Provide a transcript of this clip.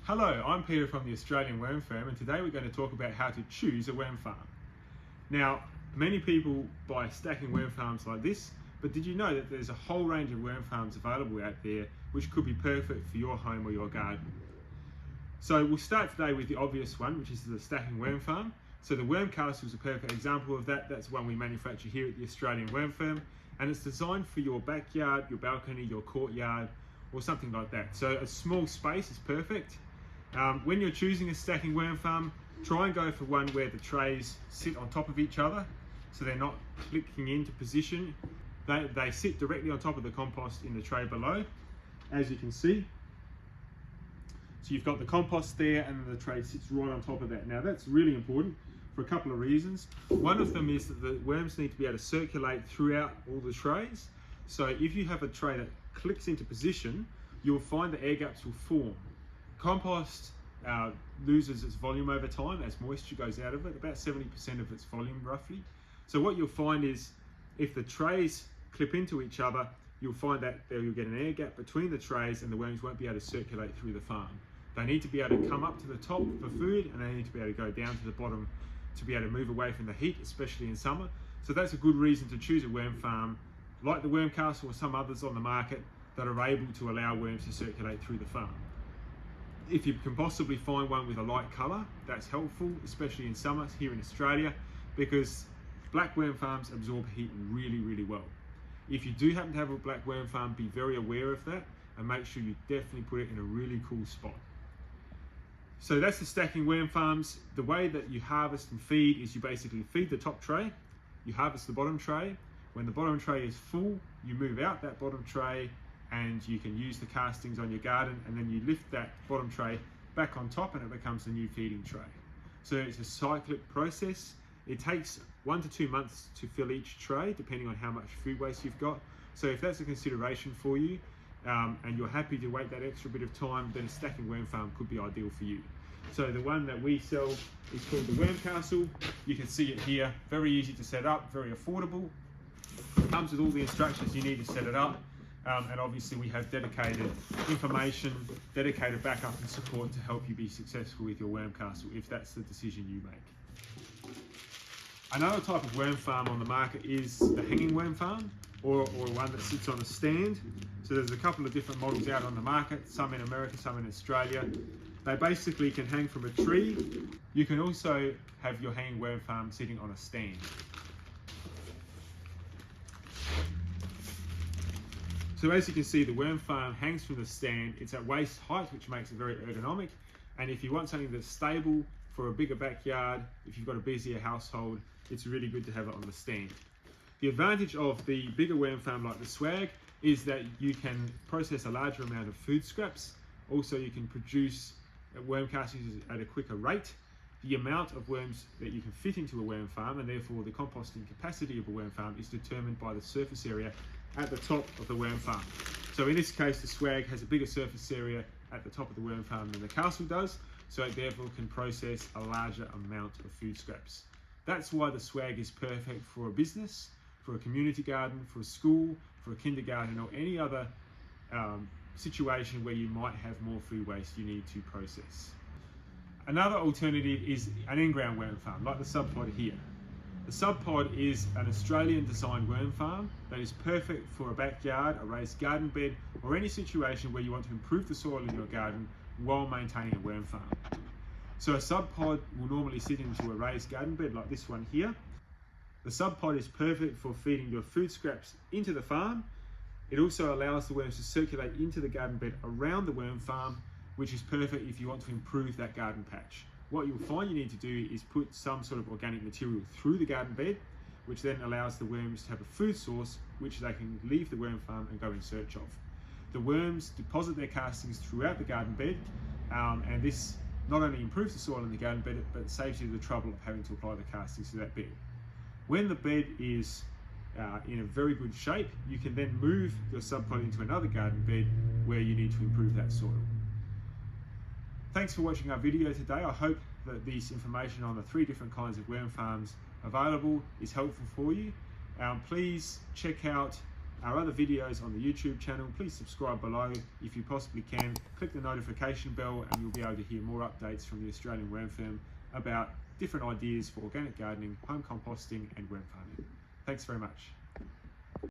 Hello, I'm Peter from the Australian Worm Farm, and today we're going to talk about how to choose a worm farm. Now, many people buy stacking worm farms like this, but did you know that there's a whole range of worm farms available out there which could be perfect for your home or your garden? So we'll start today with the obvious one, which is the stacking worm farm. So the worm castle is a perfect example of that. That's one we manufacture here at the Australian Worm Farm, and it's designed for your backyard, your balcony, your courtyard, or something like that. So a small space is perfect. When you're choosing a stacking worm farm, try and go for one where the trays sit on top of each other, so they're not clicking into position. They sit directly on top of the compost in the tray below, as you can see. So you've got the compost there, and the tray sits right on top of that. Now that's really important for a couple of reasons. One of them is that the worms need to be able to circulate throughout all the trays. So if you have a tray that clicks into position, you'll find the air gaps will form. Compost loses its volume over time as moisture goes out of it, about 70% of its volume roughly. So what you'll find is if the trays clip into each other, you'll find that you'll get an air gap between the trays and the worms won't be able to circulate through the farm. They need to be able to come up to the top for food, and they need to be able to go down to the bottom to be able to move away from the heat, especially in summer. So that's a good reason to choose a worm farm like the Worm Castle or some others on the market that are able to allow worms to circulate through the farm. If you can possibly find one with a light colour, that's helpful, especially in summer here in Australia, because black worm farms absorb heat really, really well. If you do happen to have a black worm farm, be very aware of that and make sure you definitely put it in a really cool spot. So that's the stacking worm farms. The way that you harvest and feed is you basically feed the top tray, you harvest the bottom tray. When the bottom tray is full, you move out that bottom tray and you can use the castings on your garden, and then you lift that bottom tray back on top and it becomes a new feeding tray. So it's a cyclic process. It takes 1 to 2 months to fill each tray, depending on how much food waste you've got. So if that's a consideration for you, and you're happy to wait that extra bit of time, then a stacking worm farm could be ideal for you. So the one that we sell is called the Worm Castle. You can see it here, very easy to set up, very affordable. It comes with all the instructions you need to set it up. And obviously we have dedicated information, dedicated backup and support to help you be successful with your worm castle if that's the decision you make. Another type of worm farm on the market is the hanging worm farm, or one that sits on a stand. So there's a couple of different models out on the market, some in America, some in Australia. They basically can hang from a tree. You can also have your hanging worm farm sitting on a stand. So as you can see, the worm farm hangs from the stand. It's at waist height, which makes it very ergonomic. And if you want something that's stable for a bigger backyard, if you've got a busier household, it's really good to have it on the stand. The advantage of the bigger worm farm like the Swag is that you can process a larger amount of food scraps. Also, you can produce worm castings at a quicker rate. The amount of worms that you can fit into a worm farm, and therefore the composting capacity of a worm farm, is determined by the surface area at the top of the worm farm. So in this case, the Swag has a bigger surface area at the top of the worm farm than the Castle does, so it therefore can process a larger amount of food scraps. That's why the Swag is perfect for a business, for a community garden, for a school, for a kindergarten, or any other situation where you might have more food waste you need to process. Another alternative is an in-ground worm farm, like the Sub Pod here. The Sub Pod is an Australian designed worm farm that is perfect for a backyard, a raised garden bed, or any situation where you want to improve the soil in your garden while maintaining a worm farm. So a Sub Pod will normally sit into a raised garden bed like this one here. The Sub Pod is perfect for feeding your food scraps into the farm. It also allows the worms to circulate into the garden bed around the worm farm, which is perfect if you want to improve that garden patch. What you'll find you need to do is put some sort of organic material through the garden bed, which then allows the worms to have a food source which they can leave the worm farm and go in search of. The worms deposit their castings throughout the garden bed, and this not only improves the soil in the garden bed, but saves you the trouble of having to apply the castings to that bed. When the bed is in a very good shape, you can then move your Sub Pod into another garden bed where you need to improve that soil. Thanks for watching our video today. I hope that this information on the 3 different kinds of worm farms available is helpful for you. Please check out our other videos on the YouTube channel. Please subscribe below if you possibly can. Click the notification bell and you'll be able to hear more updates from the Australian Worm Firm about different ideas for organic gardening, home composting and worm farming. Thanks very much.